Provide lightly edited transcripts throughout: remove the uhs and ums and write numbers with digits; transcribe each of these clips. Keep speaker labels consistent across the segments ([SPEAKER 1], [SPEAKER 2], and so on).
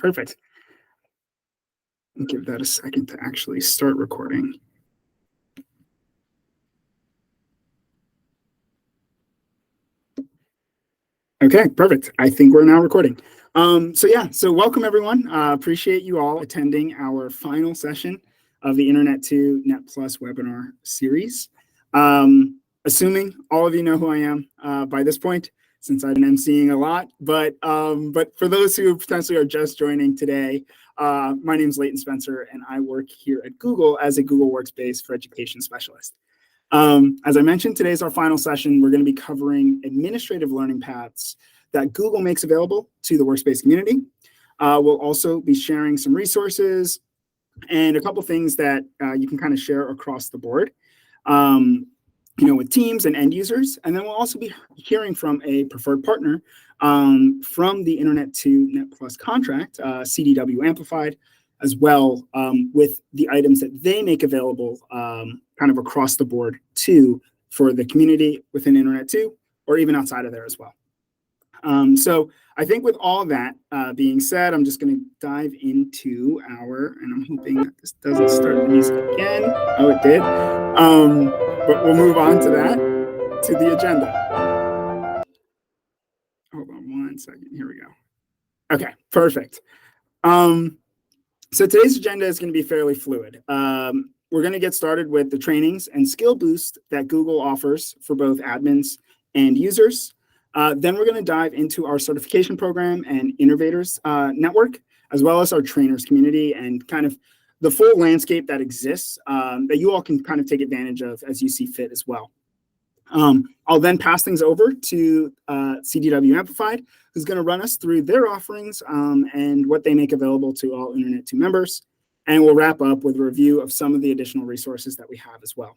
[SPEAKER 1] Perfect. I'll give that a second to actually start recording. Okay, perfect. I think we're now recording. So welcome everyone. Appreciate you all attending our final session of the Internet2 NET Plus webinar series. Assuming all of you know who I am by this point, since I've been emceeing a lot, but for those who potentially are just joining today, my name is Leighton Spencer, and I work here at Google as a Google Workspace for Education specialist. As I mentioned, today's our final session. We're going to be covering administrative learning paths that Google makes available to the Workspace community. We'll also be sharing some resources and a couple things that you can kind of share across the board, with teams and end users. And then we'll also be hearing from a preferred partner from the Internet2 NET Plus contract, CDW Amplified, as well, with the items that they make available kind of across the board too for the community within Internet2 or even outside of there as well. So I think with all that being said, I'm just going to dive into and I'm hoping that this doesn't start the music again. Oh, it did. But we'll move on to the agenda. Hold on one second. Here we go. Okay, perfect. So today's agenda is going to be fairly fluid. We're going to get started with the trainings and skill boost that Google offers for both admins and users. Then we're going to dive into our certification program and Innovators network, as well as our trainers community and kind of the full landscape that exists that you all can kind of take advantage of as you see fit as well. I'll then pass things over to CDW Amplified, who's going to run us through their offerings and what they make available to all Internet2 members. And we'll wrap up with a review of some of the additional resources that we have as well.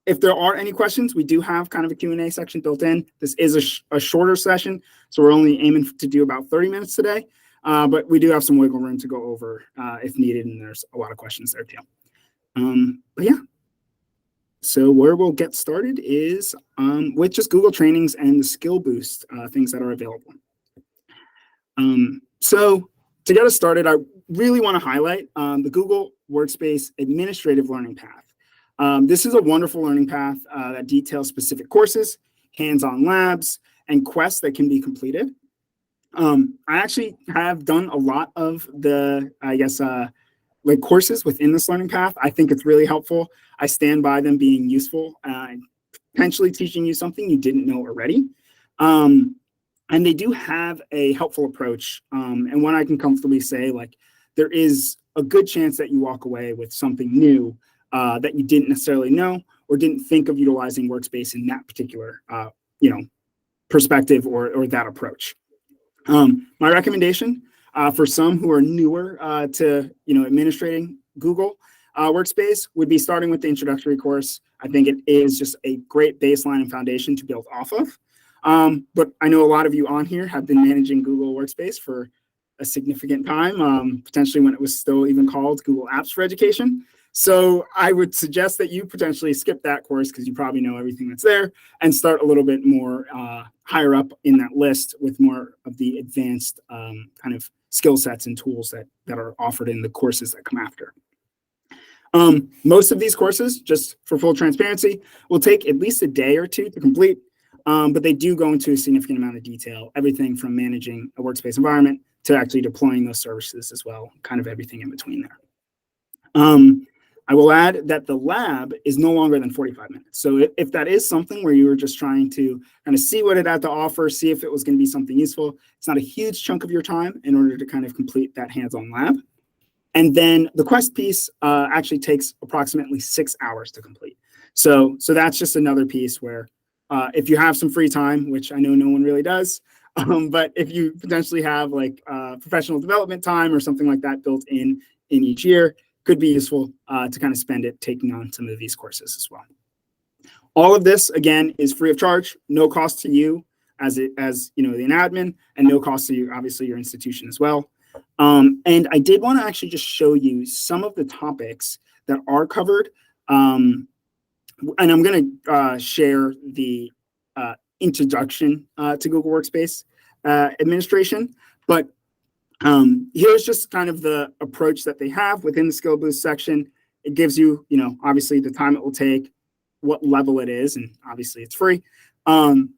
[SPEAKER 1] If there are any questions, we do have kind of a Q&A section built in. This is a shorter session, so we're only aiming to do about 30 minutes today. But we do have some wiggle room to go over if needed, and there's a lot of questions there too. But yeah. So where we'll get started is with just Google trainings and the skill boost things that are available. So to get us started, I really want to highlight the Google Workspace Administrative Learning Path. This is a wonderful learning path that details specific courses, hands-on labs, and quests that can be completed. I actually have done a lot of the, courses within this learning path. I think it's really helpful. I stand by them being useful and potentially teaching you something you didn't know already. And they do have a helpful approach. And one I can comfortably say, there is a good chance that you walk away with something new that you didn't necessarily know or didn't think of utilizing Workspace in that particular, perspective or that approach. My recommendation for some who are newer to administrating Google Workspace would be starting with the introductory course. I think it is just a great baseline and foundation to build off of. But I know a lot of you on here have been managing Google Workspace for a significant time, potentially when it was still even called Google Apps for Education. So I would suggest that you potentially skip that course because you probably know everything that's there and start a little bit more higher up in that list with more of the advanced kind of skill sets and tools that are offered in the courses that come after. Most of these courses, just for full transparency, will take at least a day or two to complete, but they do go into a significant amount of detail, everything from managing a workspace environment to actually deploying those services as well, kind of everything in between there. I will add that the lab is no longer than 45 minutes. So if that is something where you were just trying to kind of see what it had to offer, see if it was going to be something useful, it's not a huge chunk of your time in order to kind of complete that hands-on lab. And then the quest piece actually takes approximately 6 hours to complete. So that's just another piece where if you have some free time, which I know no one really does, but if you potentially have professional development time or something like that built in each year, could be useful to kind of spend it taking on some of these courses as well. All of this, again, is free of charge, no cost to you as the admin, and no cost to you, obviously, your institution as well. And I did want to actually just show you some of the topics that are covered. And I'm going to share the introduction to Google Workspace administration. But Here's just kind of the approach that they have within the skill boost section. It gives you, obviously the time it will take, what level it is, and obviously it's free. And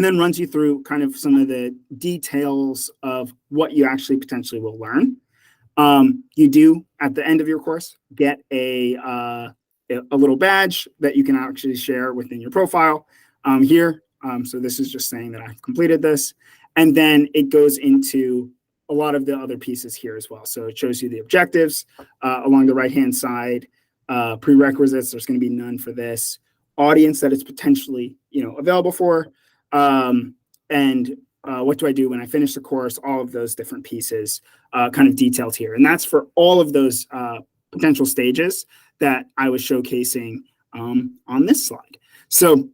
[SPEAKER 1] then runs you through kind of some of the details of what you actually potentially will learn. You do, at the end of your course, get a little badge that you can actually share within your profile here. So this is just saying that I've completed this. And then it goes into a lot of the other pieces here as well. So it shows you the objectives along the right-hand side, prerequisites, there's going to be none for this, audience that it's potentially, available for, and what do I do when I finish the course, all of those different pieces kind of detailed here. And that's for all of those potential stages that I was showcasing on this slide. So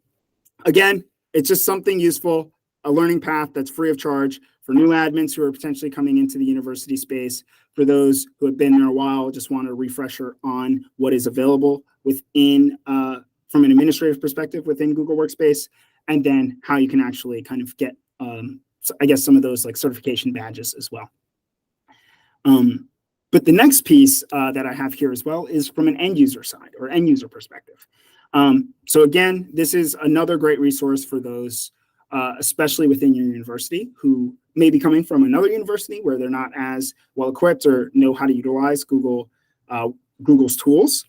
[SPEAKER 1] again, it's just something useful, a learning path that's free of charge for new admins who are potentially coming into the university space. For those who have been there a while, just want a refresher on what is available within, from an administrative perspective within Google Workspace, and then how you can actually kind of get, I guess, some of those like certification badges as well. But the next piece that I have here as well is from an end user side or end user perspective. So again, this is another great resource for those, especially within your university, who may be coming from another university where they're not as well equipped or know how to utilize Google's tools.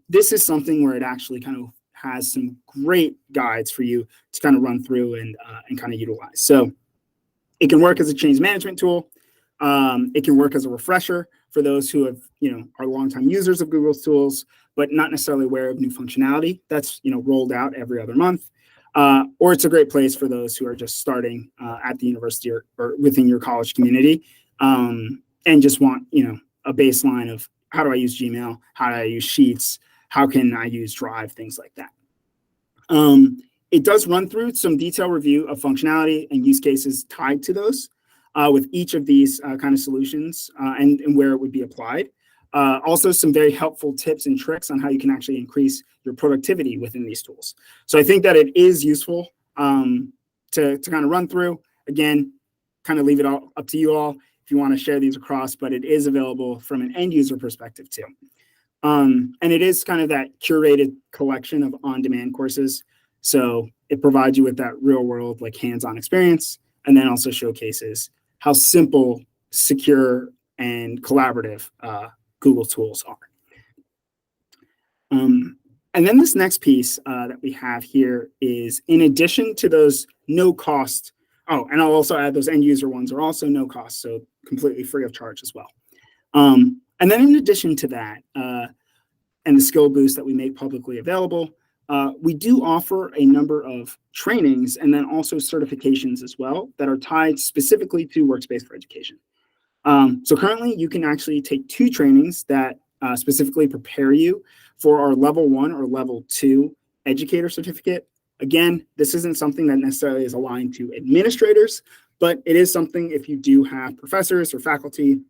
[SPEAKER 1] This is something where it actually kind of has some great guides for you to kind of run through and kind of utilize. So it can work as a change management tool. It can work as a refresher for those who have, are longtime users of Google's tools, but not necessarily aware of new functionality that's, rolled out every other month. Or it's a great place for those who are just starting at the university or within your college community and just want, a baseline of how do I use Gmail, how do I use Sheets, how can I use Drive, things like that. It does run through some detailed review of functionality and use cases tied to those with each of these kind of solutions and where it would be applied. Also, some very helpful tips and tricks on how you can actually increase your productivity within these tools. So I think that it is useful to kind of run through. Again, kind of leave it all up to you all if you want to share these across, but it is available from an end user perspective too. And it is kind of that curated collection of on-demand courses. So it provides you with that real world, like hands-on experience, and then also showcases how simple, secure, and collaborative Google tools are. And then this next piece that we have here is, in addition to those no cost, and I'll also add those end user ones are also no cost, so completely free of charge as well. And then in addition to that, and the skill boost that we make publicly available, we do offer a number of trainings and then also certifications as well that are tied specifically to Workspace for Education. So currently you can actually take 2 trainings that specifically prepare you for our level 1 or level 2 educator certificate. Again, this isn't something that necessarily is aligned to administrators, but it is something if you do have professors or faculty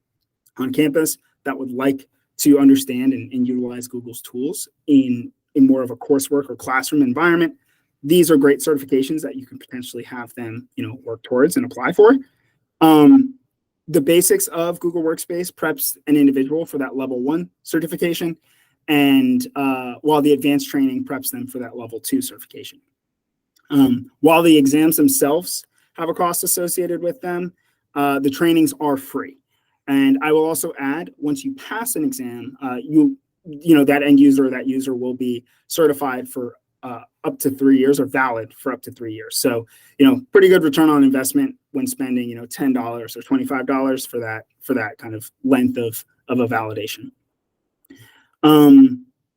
[SPEAKER 1] on campus that would like to understand and utilize Google's tools in more of a coursework or classroom environment. These are great certifications that you can potentially have them, work towards and apply for. The basics of Google Workspace preps an individual for that level 1 certification, and while the advanced training preps them for that level 2 certification. While the exams themselves have a cost associated with them, the trainings are free. And I will also add, once you pass an exam, that end user or that user will be certified for up to 3 years or valid for up to 3 years. So, pretty good return on investment when spending, $10 or $25 for that kind of length of a validation.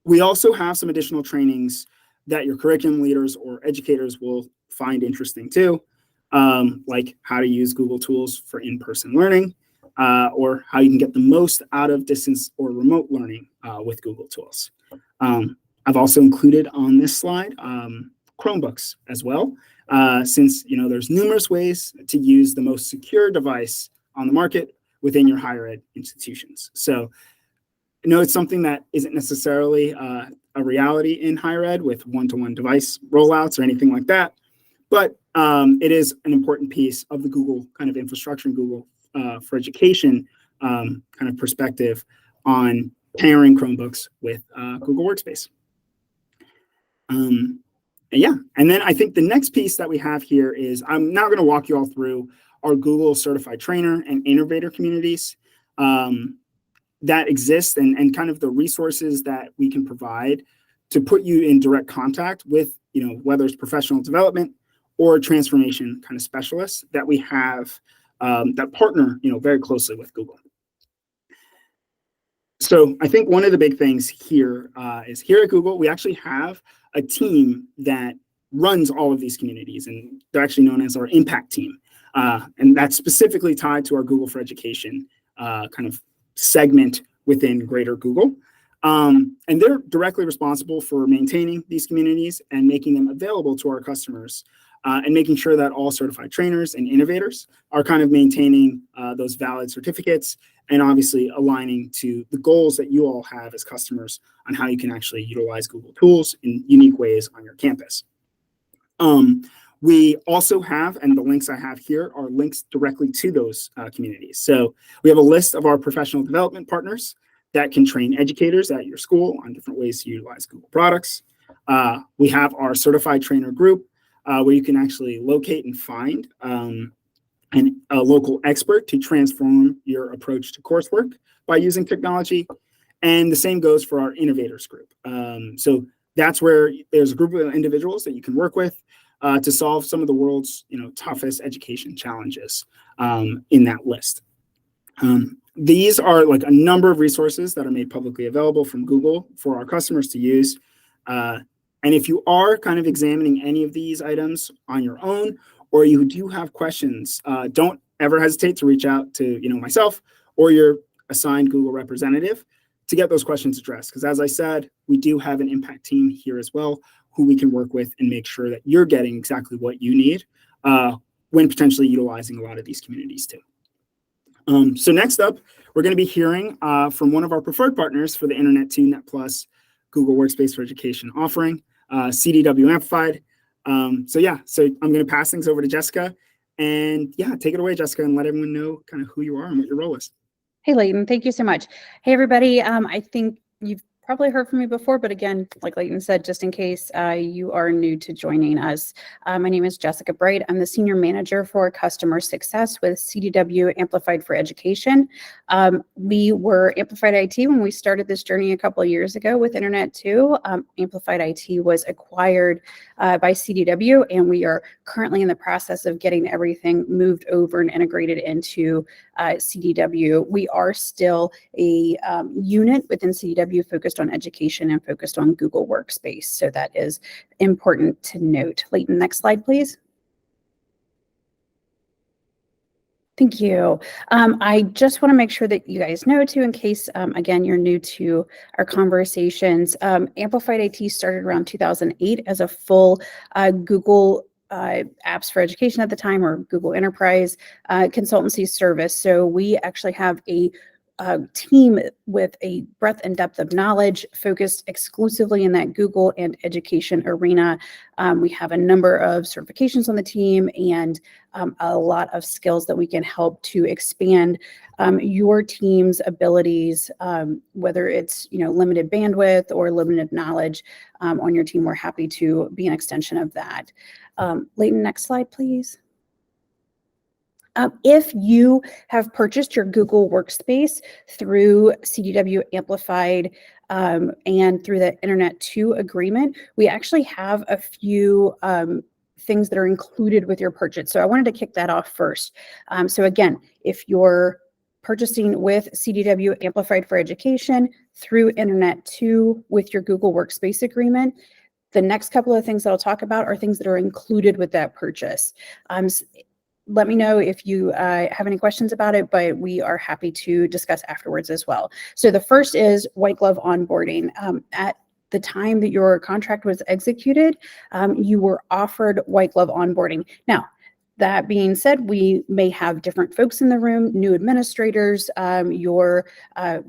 [SPEAKER 1] We also have some additional trainings that your curriculum leaders or educators will find interesting too, like how to use Google tools for in-person learning, or how you can get the most out of distance or remote learning with Google tools. I've also included on this slide Chromebooks as well, since there's numerous ways to use the most secure device on the market within your higher ed institutions. So it's something that isn't necessarily a reality in higher ed with one-to-one device rollouts or anything like that, but it is an important piece of the Google kind of infrastructure and Google for Education kind of perspective on pairing Chromebooks with Google Workspace. Yeah, and then I think the next piece that we have here is I'm now going to walk you all through our Google Certified Trainer and Innovator communities that exist and kind of the resources that we can provide to put you in direct contact with, whether it's professional development or transformation kind of specialists that we have that partner, very closely with Google. So I think one of the big things here is here at Google, we actually have a team that runs all of these communities, and they're actually known as our impact team. And that's specifically tied to our Google for Education kind of segment within greater Google. And they're directly responsible for maintaining these communities and making them available to our customers and making sure that all certified trainers and innovators are kind of maintaining those valid certificates and obviously aligning to the goals that you all have as customers on how you can actually utilize Google tools in unique ways on your campus. We also have, and the links I have here are links directly to those communities. So we have a list of our professional development partners that can train educators at your school on different ways to utilize Google products. We have our certified trainer group where you can actually locate and find a local expert to transform your approach to coursework by using technology. And the same goes for our innovators group. So that's where there's a group of individuals that you can work with to solve some of the world's toughest education challenges in that list. These are like a number of resources that are made publicly available from Google for our customers to use. And if you are kind of examining any of these items on your own, or you do have questions, don't ever hesitate to reach out to myself or your assigned Google representative to get those questions addressed. Because as I said, we do have an impact team here as well who we can work with and make sure that you're getting exactly what you need when potentially utilizing a lot of these communities too. So next up, we're going to be hearing from one of our preferred partners for the Internet2 NET Plus Google Workspace for Education offering, CDW Amplified. So I'm going to pass things over to Jessica, and take it away, Jessica, and let everyone know kind of who you are and what your role is.
[SPEAKER 2] Hey, Leighton, thank you so much. Hey, everybody. I think you've probably heard from me before, but again, like Leighton said, just in case you are new to joining us, my name is Jessica Bright. I'm the Senior Manager for Customer Success with CDW Amplified for Education. We were Amplified IT when we started this journey a couple of years ago with Internet2. Amplified IT was acquired by CDW, and we are currently in the process of getting everything moved over and integrated into CDW. We are still a unit within CDW focused on education and focused on Google Workspace. So that is important to note. Leighton, next slide, please. Thank you. I just want to make sure that you guys know too, in case, again, you're new to our conversations. Amplified IT started around 2008 as a full Google apps for education at the time, or Google Enterprise consultancy service. So we actually have a team with a breadth and depth of knowledge focused exclusively in that Google and education arena. We have a number of certifications on the team and a lot of skills that we can help to expand your team's abilities, whether it's limited bandwidth or limited knowledge on your team. We're happy to be an extension of that. Leighton, next slide, please. If you have purchased your Google Workspace through CDW Amplified and through the Internet2 agreement, we actually have a few things that are included with your purchase. So I wanted to kick that off first. So again, if you're purchasing with CDW Amplified for Education through Internet2 with your Google Workspace agreement, the next couple of things that I'll talk about are things that are included with that purchase. Let me know if you have any questions about it, but we are happy to discuss afterwards as well. So the first is white glove onboarding. At the time that your contract was executed, you were offered white glove onboarding. Now, That being said, we may have different folks in the room, new administrators, your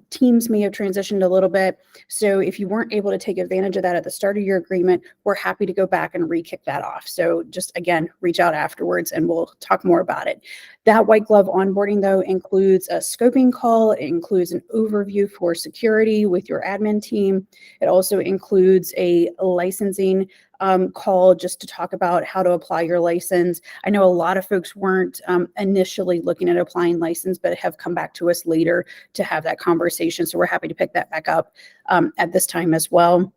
[SPEAKER 2] teams may have transitioned a little bit. So if you weren't able to take advantage of that at the start of your agreement, we're happy to go back and re-kick that off. So just, again, reach out afterwards and we'll talk more about it. That white glove onboarding, though, includes a scoping call. It includes an overview for security with your admin team. It also includes a licensing call just to talk about how to apply your license. I know a lot of folks weren't initially looking at applying license, but have come back to us later to have that conversation. So we're happy to pick that back up at this time as well.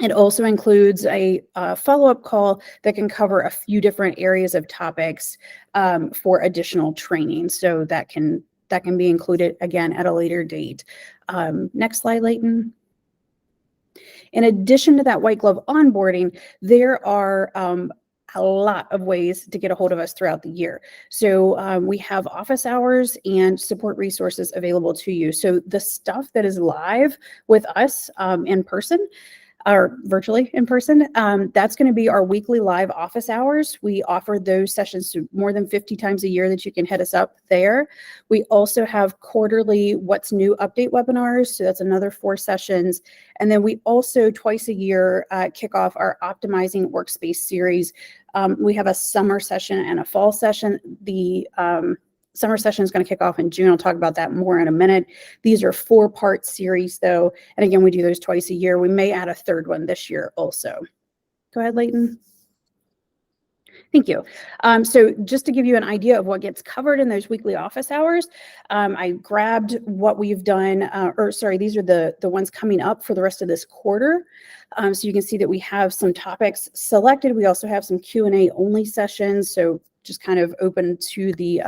[SPEAKER 2] It also includes a follow-up call that can cover a few different areas of topics for additional training. So that can be included again at a later date. Next slide, Leighton. In addition to that white glove onboarding, there are a lot of ways to get a hold of us throughout the year. So we have office hours and support resources available to you. So the stuff that is live with us in person, or virtually in person, that's going to be our weekly live office hours. We offer those sessions to more than 50 times a year that you can hit us up there. We also have quarterly What's New update webinars. So that's another 4 sessions. And then we also twice a year kick off our Optimizing Workspace series. We have a summer session and a fall session. The summer session is going to kick off in June. I'll talk about that more in a minute. These are 4-part series, though. And again, we do those twice a year. We may add a 3rd one this year also. Go ahead, Leighton. Thank you. So just to give you an idea of what gets covered in those weekly office hours, I grabbed what we've done, these are the ones coming up for the rest of this quarter. So you can see that we have some topics selected. We also have some Q&A only sessions. So just kind of open to the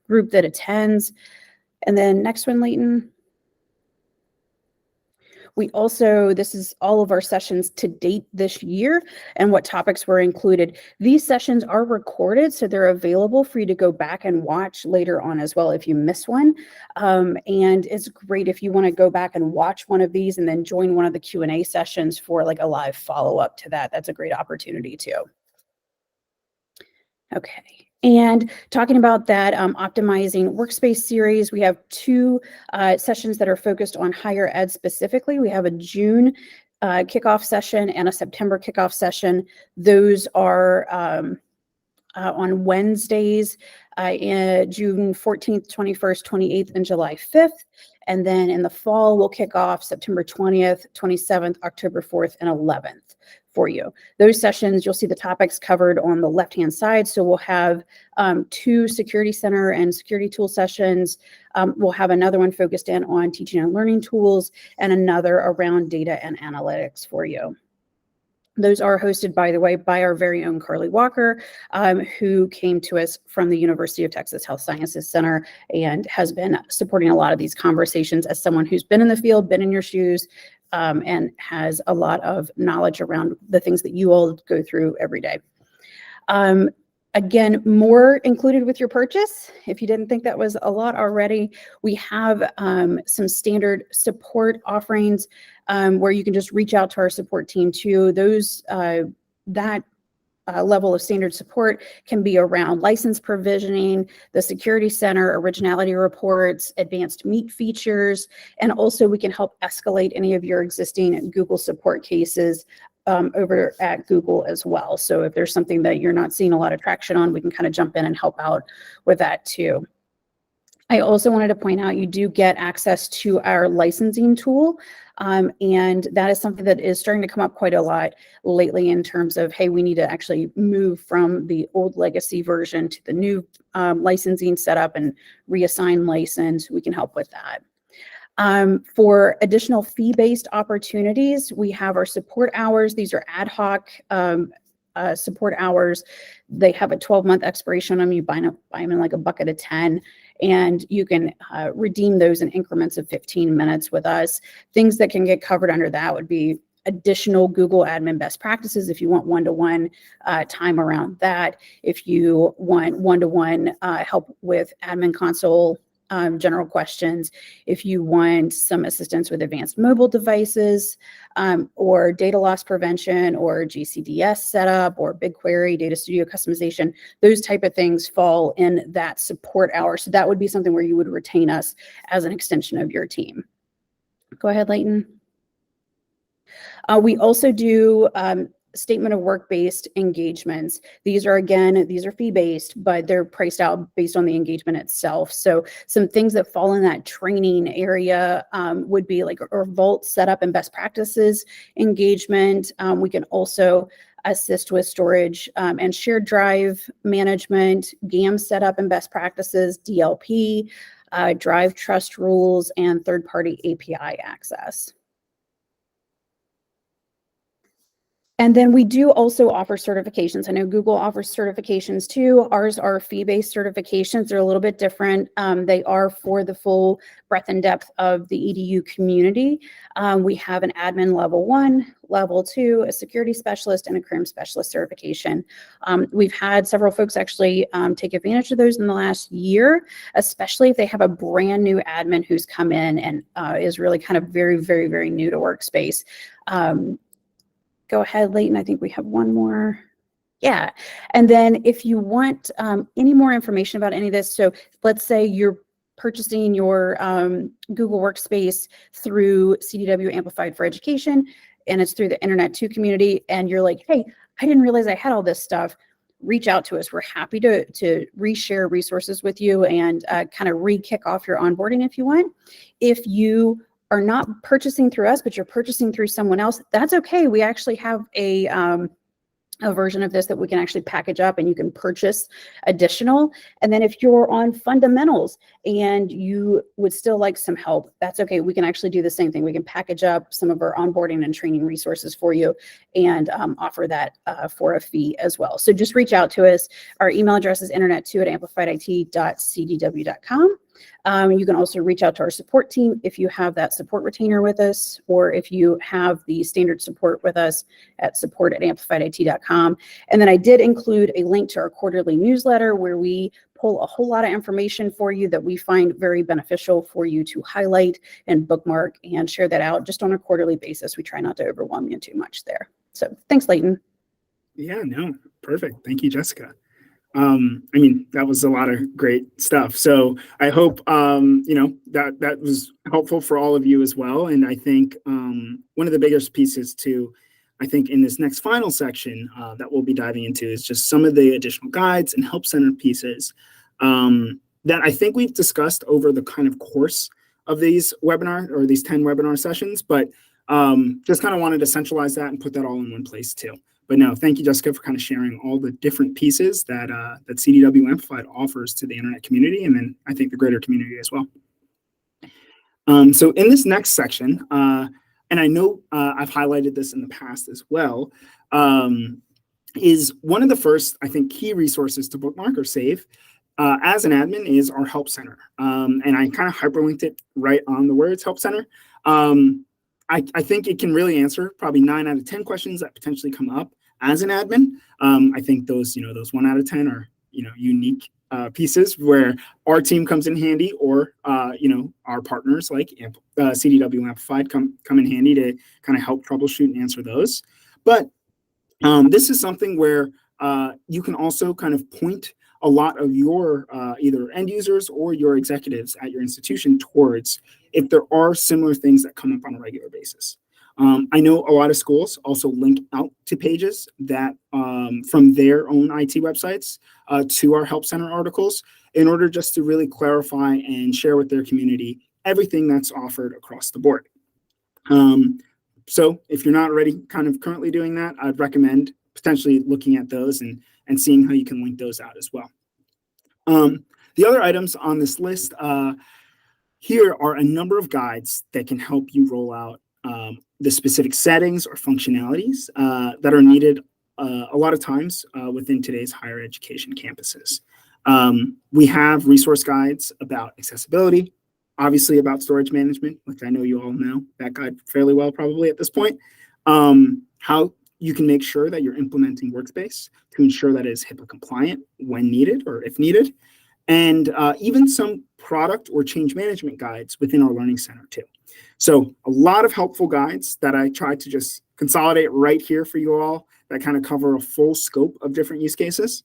[SPEAKER 2] group that attends. And then next one, Leighton. We also, this is all of our sessions to date this year and what topics were included. These sessions are recorded, so they're available for you to go back and watch later on as well if you miss one. And it's great if you want to go back and watch one of these and then join one of the Q&A sessions for like a live follow-up to that. That's a great opportunity too. Okay, and talking about that Optimizing Workspace series, we have 2 sessions that are focused on higher ed specifically. We have a June kickoff session and a September kickoff session. Those are on Wednesdays, June 14th, 21st, 28th, and July 5th. And then in the fall, we'll kick off September 20th, 27th, October 4th, and 11th for you. Those sessions, you'll see the topics covered on the left-hand side. So we'll have 2 security center and security tool sessions. We'll have another one focused in on teaching and learning tools and another around data and analytics for you. Those are hosted, by the way, by our very own Carly Walker, who came to us from the University of Texas Health Sciences Center and has been supporting a lot of these conversations as someone who's been in the field, been in your shoes, and has a lot of knowledge around the things that you all go through every day. Again, more included with your purchase. If you didn't think that was a lot already, we have some standard support offerings where you can just reach out to our support team too. Those level of standard support can be around license provisioning, the security center, originality reports, advanced meet features, and also we can help escalate any of your existing Google support cases over at Google as well. So if there's something that you're not seeing a lot of traction on, we can kind of jump in and help out with that too. I also wanted to point out you do get access to our licensing tool. And that is something that is starting to come up quite a lot lately in terms of, hey, we need to actually move from the old legacy version to the new licensing setup and reassign license. We can help with that. For additional fee-based opportunities, we have our support hours. These are ad hoc support hours. They have a 12-month expiration on them. You buy them in like a bucket of 10, and you can redeem those in increments of 15 minutes with us. Things that can get covered under that would be additional Google admin best practices if you want one-to-one time around that. If you want one-to-one help with admin console general questions, if you want some assistance with advanced mobile devices, or data loss prevention, or GCDS setup, or BigQuery, Data Studio customization, those type of things fall in that support hour. So that would be something where you would retain us as an extension of your team. Go ahead, Leighton. We also do statement of work-based engagements. These are fee-based, but they're priced out based on the engagement itself. So some things that fall in that training area would be like a Vault setup and best practices engagement. We can also assist with storage and shared drive management, GAM setup and best practices, DLP, drive trust rules, and third-party API access. And then we do also offer certifications. I know Google offers certifications too. Ours are fee-based certifications. They're a little bit different. They are for the full breadth and depth of the EDU community. We have an admin level 1, level 2, a security specialist, and a CRIM specialist certification. We've had several folks actually take advantage of those in the last year, especially if they have a brand new admin who's come in and is really kind of very, very, very new to Workspace. Go ahead, Leighton. I think we have one more. Yeah. And then if you want any more information about any of this, so let's say you're purchasing your Google Workspace through CDW Amplified for Education, and it's through the Internet2 community, and you're like, hey, I didn't realize I had all this stuff. Reach out to us. We're happy to reshare resources with you and kind of re-kick off your onboarding if you want. If you are not purchasing through us, but you're purchasing through someone else, that's okay. We actually have a version of this that we can actually package up and you can purchase additional. And then if you're on fundamentals and you would still like some help, that's okay. We can actually do the same thing. We can package up some of our onboarding and training resources for you and offer that for a fee as well. So just reach out to us. Our email address is internet2@amplifiedit.cdw.com. You can also reach out to our support team if you have that support retainer with us, or if you have the standard support with us at support@amplifiedit.com. And then I did include a link to our quarterly newsletter where we pull a whole lot of information for you that we find very beneficial for you to highlight and bookmark and share that out just on a quarterly basis. We try not to overwhelm you too much there. So thanks, Leighton.
[SPEAKER 1] Yeah, no, perfect. Thank you, Jessica. I mean, that was a lot of great stuff. So I hope, that was helpful for all of you as well. And I think one of the biggest pieces too, I think in this next final section that we'll be diving into is just some of the additional guides and help center pieces that I think we've discussed over the kind of course of these webinar or these 10 webinar sessions, but just kind of wanted to centralize that and put that all in one place too. But no, thank you, Jessica, for kind of sharing all the different pieces that that CDW Amplified offers to the internet community, and then I think the greater community as well. So in this next section, and I know I've highlighted this in the past as well, is one of the first, I think, key resources to bookmark or save as an admin is our Help Center. And I kind of hyperlinked it right on the words Help Center. I think it can really answer probably 9 out of 10 questions that potentially come up as an admin. I think those 1 out of 10 are, unique pieces where our team comes in handy, or, our partners like CDW Amplified come in handy to kind of help troubleshoot and answer those. But this is something where you can also kind of point a lot of your either end users or your executives at your institution towards if there are similar things that come up on a regular basis. I know a lot of schools also link out to pages that from their own IT websites to our Help Center articles in order just to really clarify and share with their community everything that's offered across the board. So if you're not already kind of currently doing that, I'd recommend potentially looking at those and seeing how you can link those out as well. The other items on this list here are a number of guides that can help you roll out the specific settings or functionalities that are needed a lot of times within today's higher education campuses. We have resource guides about accessibility, obviously about storage management, which I know you all know that guide fairly well probably at this point. How you can make sure that you're implementing Workspace to ensure that it is HIPAA compliant when needed or if needed. and even some product or change management guides within our Learning Center too. So a lot of helpful guides that I tried to just consolidate right here for you all that kind of cover a full scope of different use cases.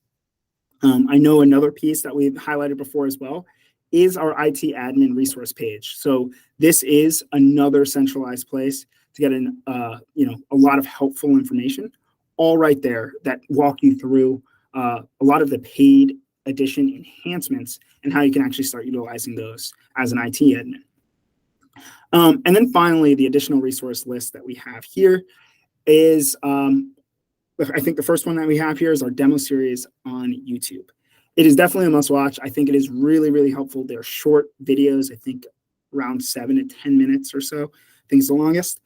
[SPEAKER 1] I know another piece that we've highlighted before as well is our IT admin resource page. So this is another centralized place to get a lot of helpful information, all right there that walk you through a lot of the paid edition enhancements and how you can actually start utilizing those as an IT admin. And then finally, the additional resource list that we have here is, I think the first one that we have here is our demo series on YouTube. It is definitely a must watch. I think it is really, really helpful. They're short videos, I think around 7 to 10 minutes or so. I think it's the longest.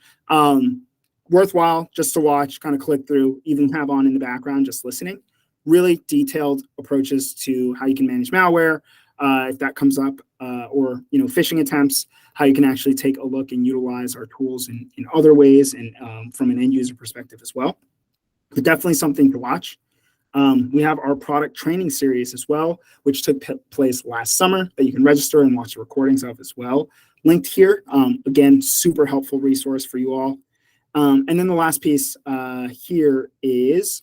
[SPEAKER 1] Worthwhile just to watch, kind of click through, even have on in the background, just listening. Really detailed approaches to how you can manage malware, if that comes up, or phishing attempts, how you can actually take a look and utilize our tools in other ways and from an end user perspective as well. But definitely something to watch. We have our product training series as well, which took place last summer that you can register and watch the recordings of as well. Linked here. Again, super helpful resource for you all. And then the last piece here is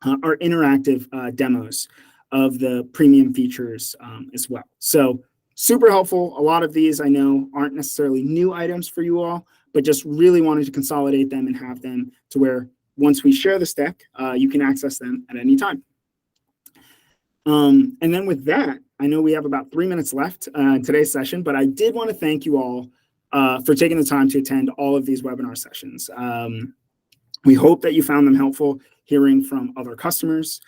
[SPEAKER 1] our interactive demos of the premium features as well. So super helpful. A lot of these I know aren't necessarily new items for you all, but just really wanted to consolidate them and have them to where once we share this deck, you can access them at any time. And then with that, I know we have about 3 minutes left in today's session, but I did want to thank you all for taking the time to attend all of these webinar sessions. We hope that you found them helpful, hearing from other customers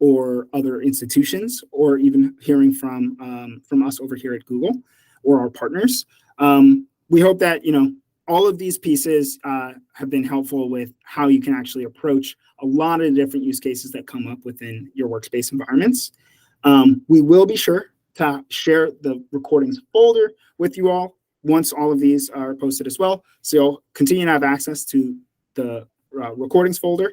[SPEAKER 1] or other institutions, or even hearing from us over here at Google or our partners. We hope that all of these pieces have been helpful with how you can actually approach a lot of the different use cases that come up within your workspace environments. We will be sure to share the recordings folder with you all once all of these are posted as well. So you'll continue to have access to the recordings folder,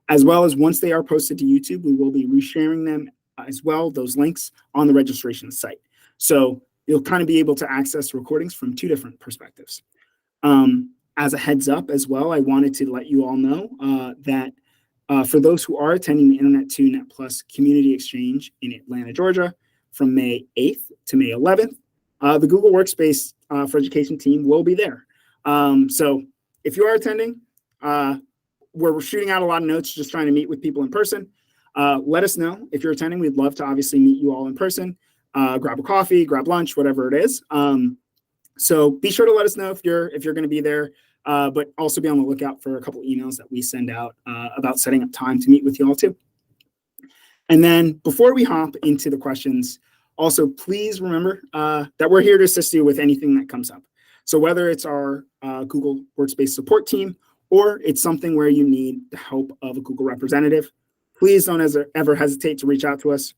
[SPEAKER 1] as well as once they are posted to YouTube, we will be resharing them as well, those links on the registration site. So you'll kind of be able to access recordings from 2 different perspectives. As a heads up as well, I wanted to let you all know that for those who are attending the Internet2 NET Plus Community Exchange in Atlanta, Georgia, from May 8th to May 11th, the Google Workspace for Education team will be there. So if you are attending, we're shooting out a lot of notes, just trying to meet with people in person. Let us know if you're attending. We'd love to obviously meet you all in person, grab a coffee, grab lunch, whatever it is. So be sure to let us know if you're going to be there, but also be on the lookout for a couple emails that we send out about setting up time to meet with you all too. And then before we hop into the questions, also please remember that we're here to assist you with anything that comes up. So whether it's our Google Workspace support team, or it's something where you need the help of a Google representative, please don't ever hesitate to reach out to us.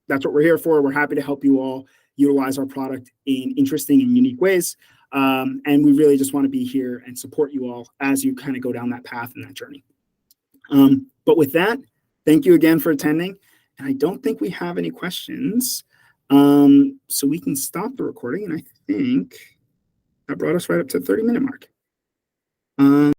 [SPEAKER 1] That's what we're here for. We're happy to help you all utilize our product in interesting and unique ways. And we really just want to be here and support you all as you kind of go down that path and that journey. But with that, thank you again for attending. And I don't think we have any questions. So we can stop the recording. And I think that brought us right up to the 30-minute mark.